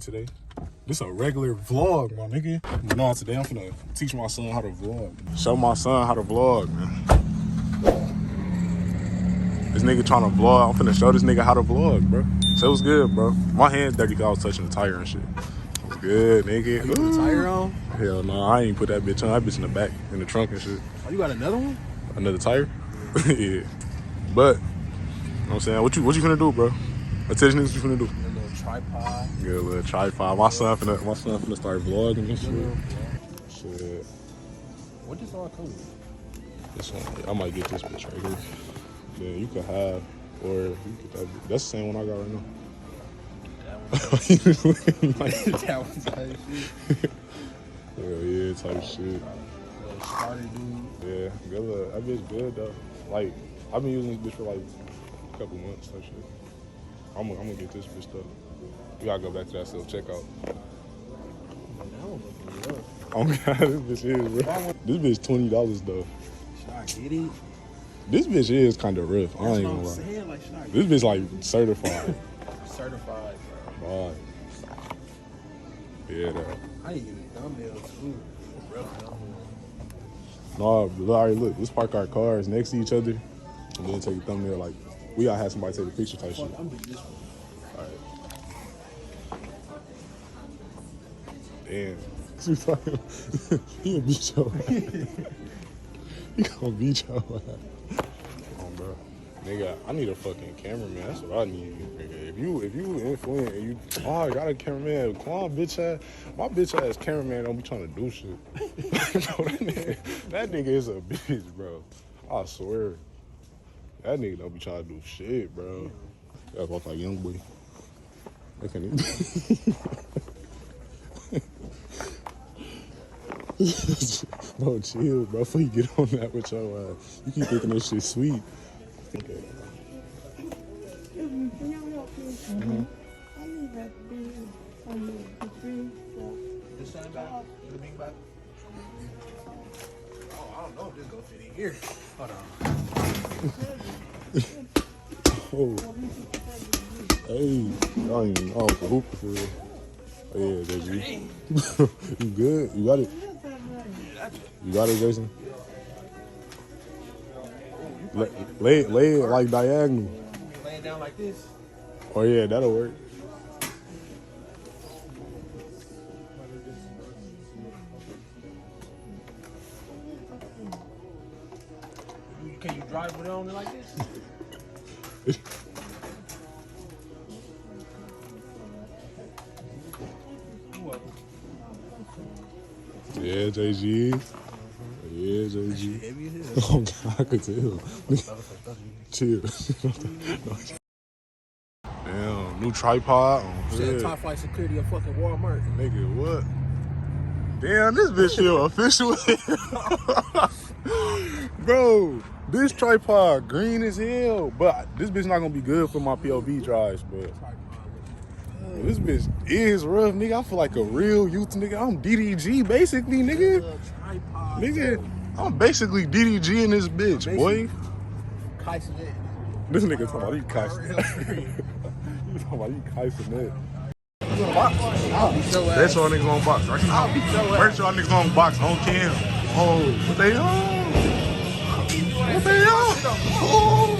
today. This a regular vlog, my nigga. But no, today I'm finna teach my son how to vlog. Show my son how to vlog, man. This nigga trying to vlog. I'm finna show this nigga how to vlog, bro. So it was good, bro. My hand's dirty because I was touching the tire and shit. It was good, nigga. You put the tire on? Hell no, I ain't put that bitch on. That bitch in the back, in the trunk and shit. Oh, you got another one? Another tire? Yeah. But, you know what I'm saying? What you finna do, bro? Let's tell these niggas what you finna do. A little tripod. Yeah, a little tripod. My son finna start vlogging and shit. Shit. What does all come with? This one, I might get this bitch right here. Yeah, you could have, or you could that bitch. That's the same one I got right now. That one type shit. Hell yeah, type shit. Little starter dude. Yeah, good look. That bitch good though. Like, I've been using this bitch for like a couple months type shit. I'm gonna get this bitch though. We gotta go back to that self checkout. Oh my god, this bitch is, bro. This bitch $20 though. Should I get it? This bitch is kind of rough. I ain't even gonna lie. Like, should I This bitch like certified. certified, bro. Right. Yeah, though. I ain't getting thumbnails too. Rough thumbnails. No, but alright, look. Let's park our cars next to each other and then take a thumbnail. Like, we gotta have somebody take a picture type shit. I'm doing this one. Alright. Damn. He gonna beat your ass. He gonna beat your ass. Come on, bro. Nigga, I need a fucking cameraman. That's what I need, nigga. If you influent and you, oh, I got a cameraman. Come on, bitch ass. My bitch ass cameraman don't be trying to do shit. Bro, that nigga is a bitch, bro. I swear. That nigga don't be trying to do shit, bro. That's walk like young boy. They can't even. Bro, chill, bro. Before you get on that with your ass, you keep thinking this shit sweet. Okay. This side back? The big back? Oh, I don't know if this gonna fit in here. Hold on. Oh. Hey, y'all ain't even off the hoop for real. Oh, yeah, that's you. You good? You got it? You got it, Jason? Lay it like diagonal. Lay it down like this. Oh, yeah, that'll work. Can you drive with it on it like this? Yeah, JG. Yeah, JG. Oh, God, I could tell. Chill. Damn, new tripod. Oh, Said top flight security of fucking Walmart. Nigga, what? Damn, this bitch here official. Bro, this tripod green as hell. But this bitch not gonna be good for my POV drives, but this bitch is rough, nigga. I feel like a real youth nigga. I'm DDG basically, nigga. Nigga, I'm basically DDG in this bitch, boy. This nigga talking about you Kyson. You talking about you Kyson it. That's all niggas on box. Right? First y'all niggas on box on cam. Oh, what they on? What they on? Oh,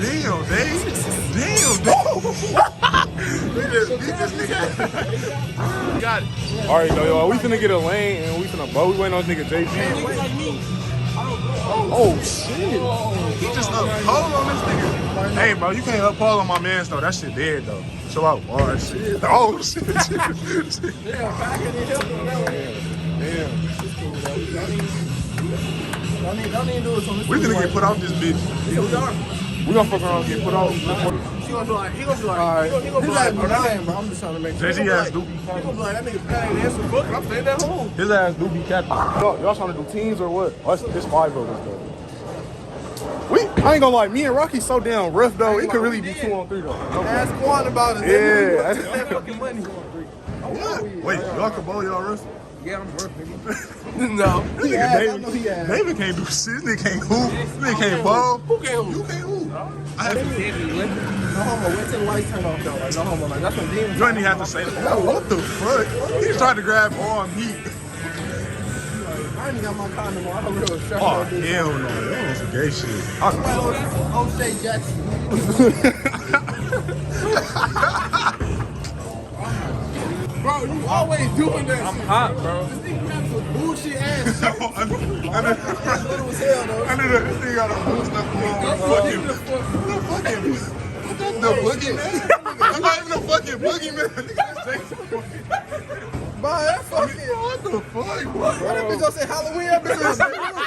damn, Dave. Damn, Dave. Beat this nigga. Got it. All right, yo, we finna get a lane and we finna bow. We waiting on this nigga JG. Oh, shit. He just uphold on this nigga. Hey, bro, you can't uphold on my man, though. That shit dead, though. Chill out. Oh, shit. Oh, shit. Damn. Don't even do it on this. We finna get put out this bitch. We gonna fuck around and get put out. He gonna be like, he gonna be like, Alright. he gonna be like, bro, I'm just trying to make sure. JG ass do be He gonna be like, that nigga paying this for fucking, I'm staying at home. His ass do be capping. Y'all trying to do teams or what? It's 5 of us though. I ain't gonna lie, me and Rocky so damn rough though. It could really be 2-on-3 though. Ask Quan about it. Yeah. That fucking money. What? Wait, y'all can bowl y'all rough? Yeah, I'm worth nigga. No. David can't do shit. This nigga can't hoop. This nigga can't ball. Who can't hoop? You can't hoop. I have to. No homo. Wait till the lights turn off though. Like, no homo. Like, that's what demons. You ain't even have to say that. What the fuck? He's trying to grab arm heat. I ain't got my condom on. I'm real stressed. Oh, hell no. That was some gay shit. O'Shea Jackson. Bro, you always doing that. I'm hot, bro. This nigga got some bullshit ass shit. Little as hell, though. I knew that this nigga got a whole stuff on. The boogeyman? I'm not even a fucking boogeyman. Bro, that's fucking. What the fuck? What that bitch gonna say Halloween episode?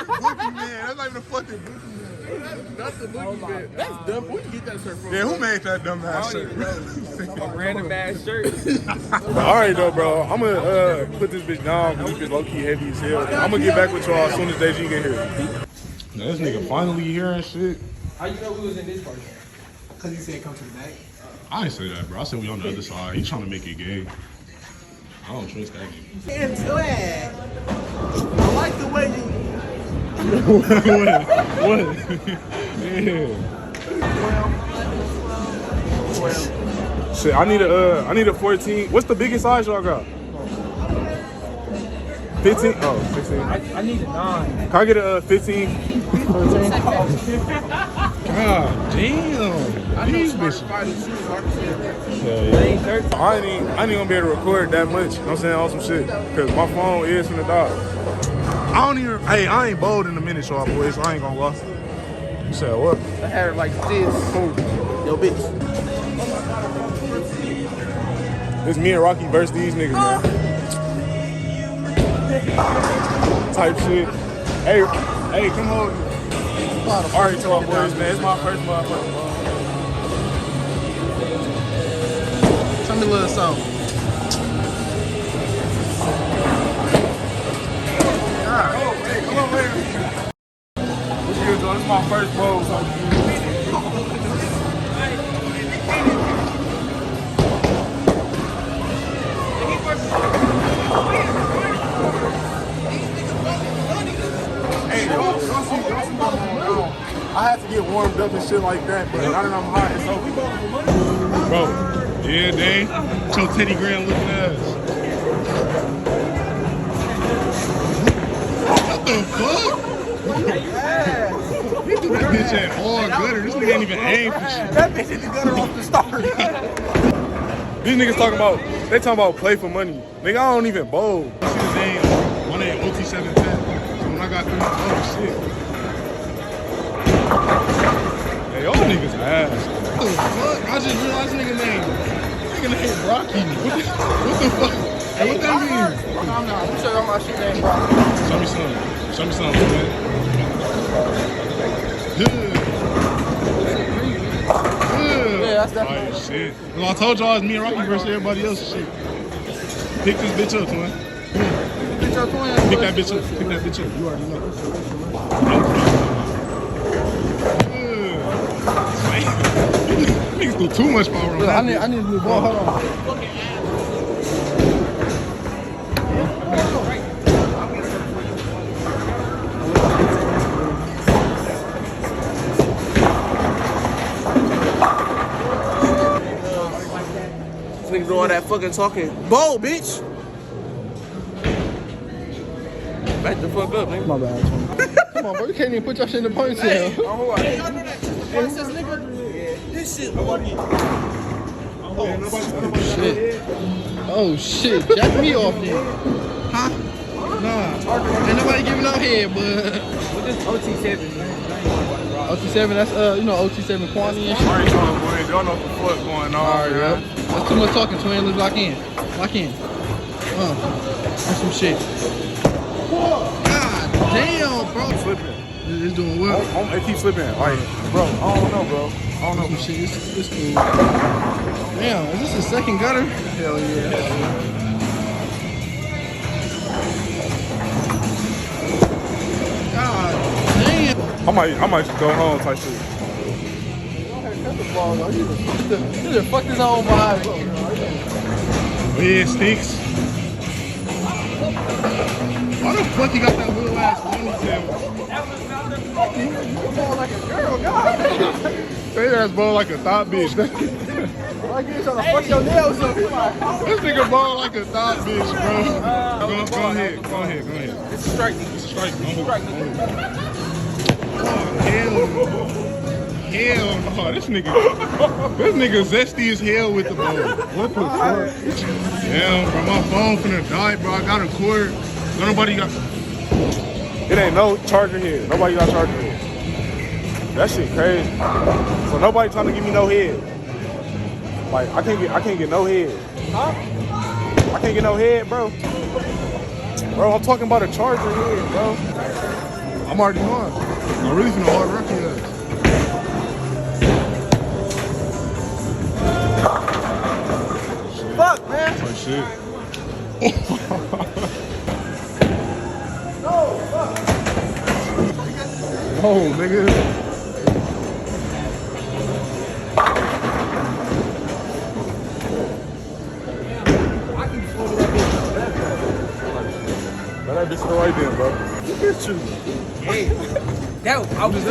Boogeyman. That's not even a fucking boogeyman. That's the boogeyman. That's dumb. Where'd you get that shirt from? Yeah, who made that dumb ass shirt? Random ass shirt. Alright though, bro. I'm gonna put this bitch down because this bitch low key heavy as hell. I'm gonna get back with y'all as soon as DG get here. Now, this nigga finally here and shit. How you know we was in this part? Cause he said come to the back. I ain't say that, bro. I said we on the other side. He's trying to make it gay. I don't trust that nigga. Into it. I like the way you. What? Yeah. Shit, I need a 14. What's the biggest size y'all got? 15? Oh, 16. I need a 9. Can I get a 15? 13? God damn. These bitches. I ain't gonna be able to record that much. You know what I'm saying? On some shit. Cause my phone is from the dog. I ain't bold in a minute, y'all boys, so I ain't gonna lie. You said what? I had her like this. Yo, bitch. It's me and Rocky versus these niggas, man. Type shit. Hey, come hold me. Alright, to our boys, man. It's my first motherfucking ball. Tell me a little something. Come on, baby. What's good, John? This is my first bowl, so. Hey, don't see my phone now. I have to get warmed up and shit like that, but now that I'm hot, it's over. Bro, yeah, Dane. Your Teddy Graham looking ass. What the fuck? He threw that bitch at all gutter. This nigga ain't even aim for shit. That bitch hit the gutter off the start. These niggas they talking about play for money. Nigga, I don't even bowl. You see the name, one at OT710. So when I got through, oh shit. Hey, y'all niggas ass. What the fuck? I just realized nigga name Rocky. What the fuck? Hey, what that mean? I'm sure my shit name Brock. Show me something, man. Good. Yeah, that's definitely. Oh, shit. Well, I told y'all it's me and Rocky versus everybody else and shit. Pick this bitch up, twin. Pick your twin. Pick that bitch up. Pick that bitch up. You already know. Good. Niggas do too much power on that. I need a new ball. Hold on. Nigga do all that fucking talking. Bold, bitch. Back the fuck up, nigga. My bad. Come on, bro. You can't even put your shit in the ponytail. Hey, y'all know that. This shit. Shit. Oh shit. Jack me off then. Huh? Nah. Ain't nobody giving out head, but. What is OT7, man? OT7, that's OT7 quantity and shit. Alright, y'all, boy. Y'all know what the fuck going on. Alright, yep. That's too much talking, twin. Let's lock in. Lock in. That's some shit. God damn, bro. Slipping. It's doing well. It keeps slipping. Like, bro, I don't know, bro. I don't know. Some shit. It's cool. Damn, is this the second gutter? Hell yeah. God damn. I might just go home type shit. You just fucked his own vibe. Yeah, sticks. Why the fuck he got that little ass ponytail? Ball like a girl, God. Say ass ball like a thought bitch. Like you trying to fuck your nails up. This nigga ball like a thought bitch, bro. Go ahead. It's a strike. It's a strike. Oh, hell no. This nigga zesty as hell with the ball. What the fuck? Damn, bro, my phone finna die, bro. I got a cord. Nobody got. It ain't no charger here. Nobody got charger here. That shit crazy. So nobody trying to give me no head. Like I can't get no head. Huh? I can't get no head, bro. Bro, I'm talking about a charger head, bro. I'm already on. I'm really finna hard rock your ass. Fuck, man. Oh shit. No, fuck. Oh, nigga. That bitch the right there, bro. Look at you. Hey, I was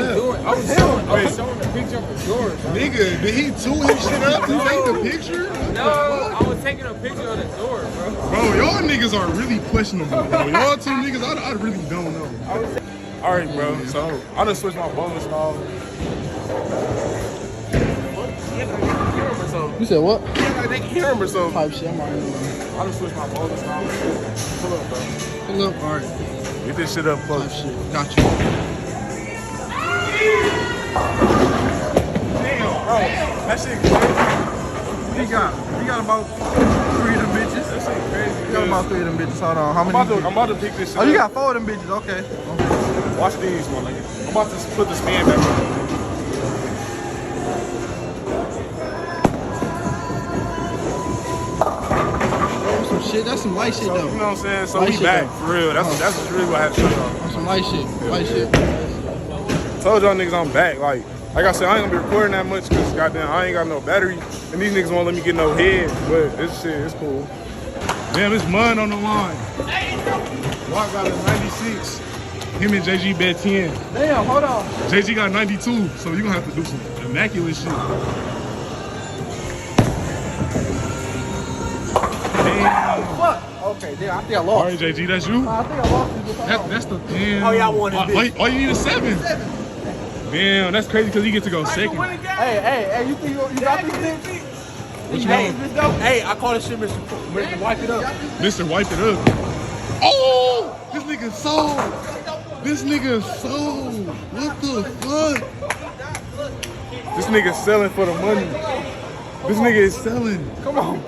showing the picture of the door, bro. Nigga, did he tool his shit up to take the picture? No, I was taking a picture of the door, bro. Bro, y'all niggas are really questionable, bro. Y'all two niggas, I really don't know. Alright, bro. So, I done switched my bonus and all. You said what? Yeah, they can hear him or something. Type shit. I'm already I done switched my bonus and all. Pull up, bro. pull up. All right. Get this shit up Type close. shit. Got you. Damn, bro. That shit crazy. We got about 3 of them bitches. That shit crazy. We got about 3 of them bitches. Hold on. How many? I'm about to pick this shit Oh, you up. got 4 of them bitches. Okay. Watch these, my nigga. I'm about to put the span back on. Some shit. That's some light shit So, though. you know what I'm saying? So Light we shit, back, though. for real. That's really what I had to show y'all. That's some light shit. Light shit. Told y'all niggas I'm back. Like I said, I ain't gonna be recording that much because goddamn I ain't got no battery. And these niggas won't let me get no head. But this shit, it's cool. Damn, it's mud on the line. Walk got a 96. Him and JG bet 10. Damn. Hold on. JG got 92. So you gonna have to do some immaculate shit. Damn. Fuck. Okay. Damn. I think I All lost. right, JG, that's you? I think I lost. That's the damn. Oh, yeah, I won this bitch. All you need is 7. Damn, that's crazy because you get to go second. Hey. You think you got this bitch? What you want? Hey, I call this shit Mr. Wipe it up. Mr. Wipe it up. Oh! This nigga sold. This nigga sold. What the fuck? This nigga selling for the money. This nigga is selling. Come on.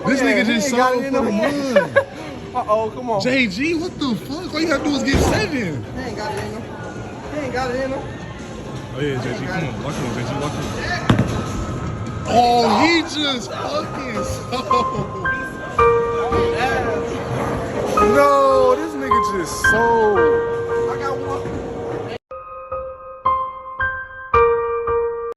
This nigga just sold for the money. Uh-oh, come on. JG, what the fuck? All you gotta do is get 7. He ain't got it in him. He ain't got it in him. Oh yeah, JG, come on. Watch him, JG, watch him. Oh, he just fucking sold.